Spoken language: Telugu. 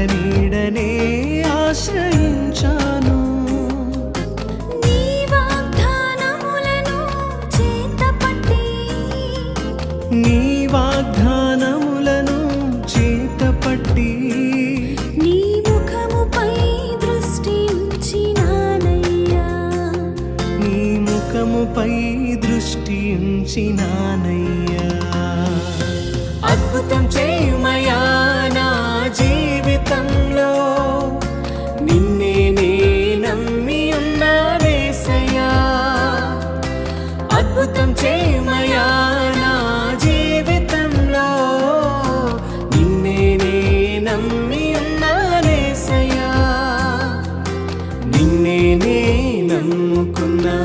నీడనే ఆశ్రయించాను. నీ వాగ్దానములను చేతపట్టి నీ వాగ్దానములను చేతపట్టి నీ ముఖముపై దృష్టి ఉంచినానయ్యా. నీ ముఖముపై దృష్టి ఉంచినానయ్యా. అద్భుతం చేయుమయా నా జీవితంలో, నిన్నే నే నమ్మి ఉన్నానేసయ్యా. అద్భుతం చేయుమయా నా జీవితంలో, నిన్నే నే నమ్మి ఉన్నానేసయ్యా. నిన్నే నే నమ్ముకున్నా